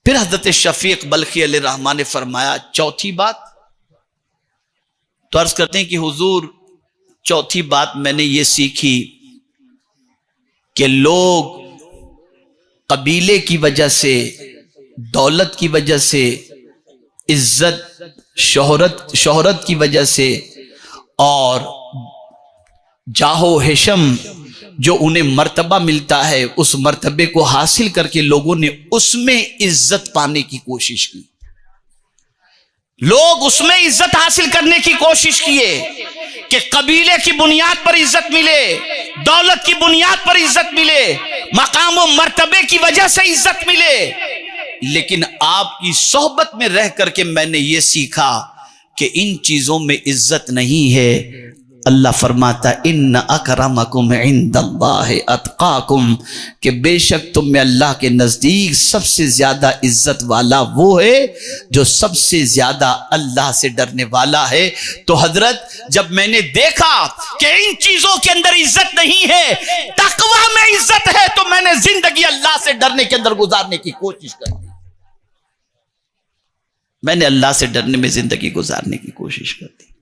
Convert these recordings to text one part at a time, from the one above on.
پھر حضرت شفیق بلخی علیہ الرحمٰن نے فرمایا چوتھی بات، تو عرض کرتے ہیں کہ حضور چوتھی بات میں نے یہ سیکھی کہ لوگ قبیلے کی وجہ سے، دولت کی وجہ سے، عزت شہرت کی وجہ سے اور جاہ و حشم جو انہیں مرتبہ ملتا ہے، اس مرتبے کو حاصل کر کے لوگوں نے اس میں عزت پانے کی کوشش کی، لوگ اس میں عزت حاصل کرنے کی کوشش کیے کہ قبیلے کی بنیاد پر عزت ملے، دولت کی بنیاد پر عزت ملے، مقام و مرتبے کی وجہ سے عزت ملے۔ لیکن آپ کی صحبت میں رہ کر کے میں نے یہ سیکھا کہ ان چیزوں میں عزت نہیں ہے۔ اللہ فرماتا ان اکرمکم عند اللہ اتقاکم، کہ بے شک تم میں اللہ کے نزدیک سب سے زیادہ عزت والا وہ ہے جو سب سے زیادہ اللہ سے ڈرنے والا ہے۔ تو حضرت جب میں نے دیکھا کہ ان چیزوں کے اندر عزت نہیں ہے، تقوی میں عزت ہے، تو میں نے زندگی اللہ سے ڈرنے کے اندر گزارنے کی کوشش کر دی، میں نے اللہ سے ڈرنے میں زندگی گزارنے کی کوشش کر دی۔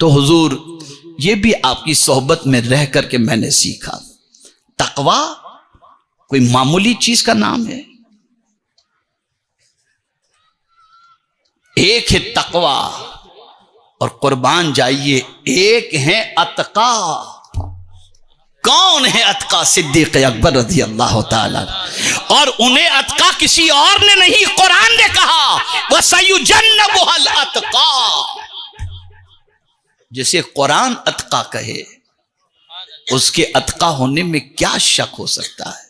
تو حضور یہ بھی آپ کی صحبت میں رہ کر کے میں نے سیکھا، تقوی کوئی معمولی چیز کا نام ہے؟ ایک ہے تقوی اور قربان جائیے ایک ہے اتقا۔ کون ہے اتقا؟ صدیق اکبر رضی اللہ تعالی، اور انہیں اتقا کسی اور نے نہیں، قرآن نے کہا وَسَيُجَنَّبُهَا الْأَتْقَى۔ جسے قرآن اتقا کہے اس کے اتقا ہونے میں کیا شک ہو سکتا ہے؟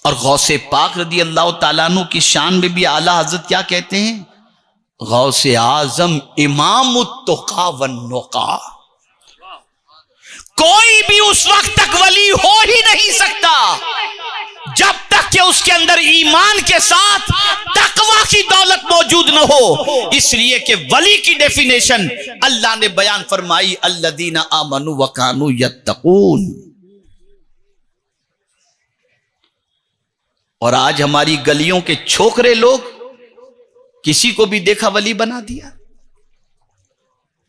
اور غوث پاک رضی اللہ تعالیٰ عنہ کی شان میں بھی اعلیٰ حضرت کیا کہتے ہیں؟ غوث اعظم امام التقا والنقا۔ کوئی بھی اس وقت تک ولی ہو ہی نہیں سکتا جب تک کہ اس کے اندر ایمان کے ساتھ تقوی کی دولت موجود نہ ہو۔ اس لیے کہ ولی کی ڈیفینیشن اللہ نے بیان فرمائی الذین آمنوا وکانوا یتقون۔ اور آج ہماری گلیوں کے چھوکرے لوگ کسی کو بھی دیکھا ولی بنا دیا،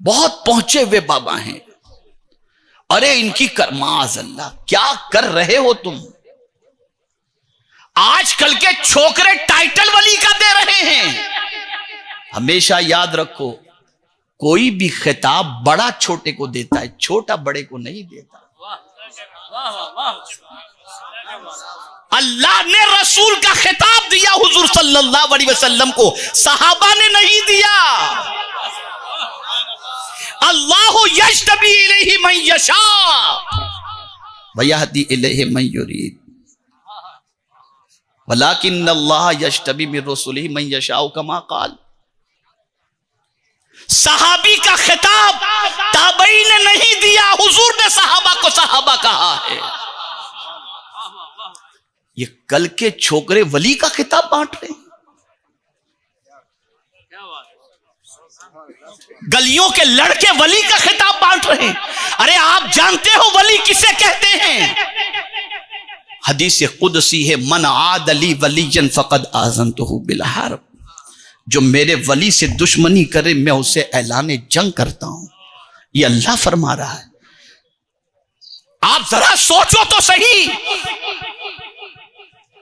بہت پہنچے ہوئے بابا ہیں، ارے ان کی معاذ اللہ کیا کر رہے ہو تم؟ آج کل کے چھوکرے ٹائٹل ولی کا دے رہے ہیں۔ ہمیشہ یاد رکھو کوئی بھی خطاب بڑا چھوٹے کو دیتا ہے، چھوٹا بڑے کو نہیں دیتا۔ اللہ نے رسول کا خطاب دیا حضور صلی اللہ علیہ وسلم کو، صحابہ نے نہیں دیا۔ اللہ یجتبی الیہ من یشاء ویہدی الیہ من یرید ولیکن اللہ یجتبی من رسلہ من یشاء کما قال۔ صحابی کا خطاب تابعین نے نہیں دیا، حضور نے صحابہ کو صحابہ کہا ہے۔ یہ کل کے چھوکرے ولی کا خطاب بانٹ رہے ہیں، گلیوں کے لڑکے ولی کا خطاب بانٹ رہے ہیں۔ ارے آپ جانتے ہو ولی کسے کہتے ہیں؟ حدیث قدسی ہے من عاد لی ولیا فقد آذنتہ بالحرب، جو میرے ولی سے دشمنی کرے میں اسے اعلان جنگ کرتا ہوں۔ یہ اللہ فرما رہا ہے۔ آپ ذرا سوچو تو صحیح،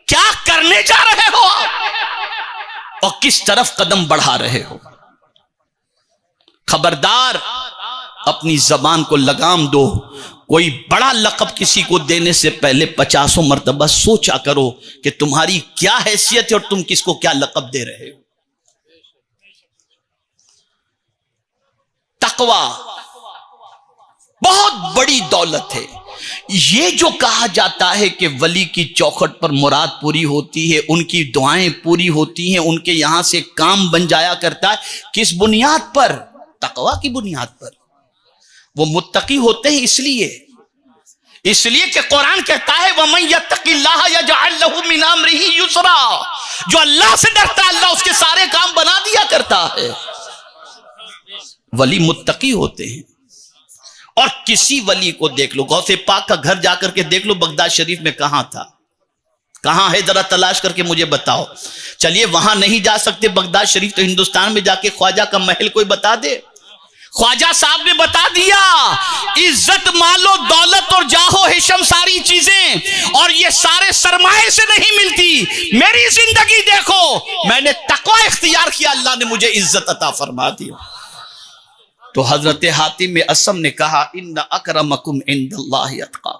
کیا کرنے جا رہے ہو آپ اور کس طرف قدم بڑھا رہے ہو؟ خبردار اپنی زبان کو لگام دو۔ کوئی بڑا لقب کسی کو دینے سے پہلے 50 مرتبہ سوچا کرو کہ تمہاری کیا حیثیت ہے اور تم کس کو کیا لقب دے رہے ہو۔ تقوی بہت بڑی دولت ہے۔ یہ جو کہا جاتا ہے کہ ولی کی چوکھٹ پر مراد پوری ہوتی ہے، ان کی دعائیں پوری ہوتی ہیں، ان کے یہاں سے کام بن جایا کرتا ہے، کس بنیاد پر؟ تقوی کی بنیاد پر۔ وہ متقی ہوتے ہیں اس لیے کہ قرآن کہتا ہے وَمَن يَتَّقِ اللَّهَ يَجْعَلْ لَهُ مِنْ أَمْرِهِ يُسْرًا، جو اللہ سے ڈرتا ہے اللہ اس کے سارے کام بنا دیا کرتا ہے۔ ولی متقی ہوتے ہیں، اور کسی ولی کو دیکھ لو، غوث پاک کا گھر جا کر کے دیکھ لو بغداد شریف میں کہاں تھا، کہاں ہے، ذرا تلاش کر کے مجھے بتاؤ۔ چلیے وہاں نہیں جا سکتے بغداد شریف، تو ہندوستان میں جا کے خواجہ کا محل کوئی بتا دے۔ خواجہ صاحب نے بتا دیا، عزت مال و دولت اور جاہ و حشم ساری چیزیں اور یہ سارے سرمایے سے نہیں ملتی، میری زندگی دیکھو، میں نے تقوی اختیار کیا، اللہ نے مجھے عزت عطا فرما دی۔ تو حضرت حاتم اصم نے کہا ان اکرمکم عند اللہ اتقاکم،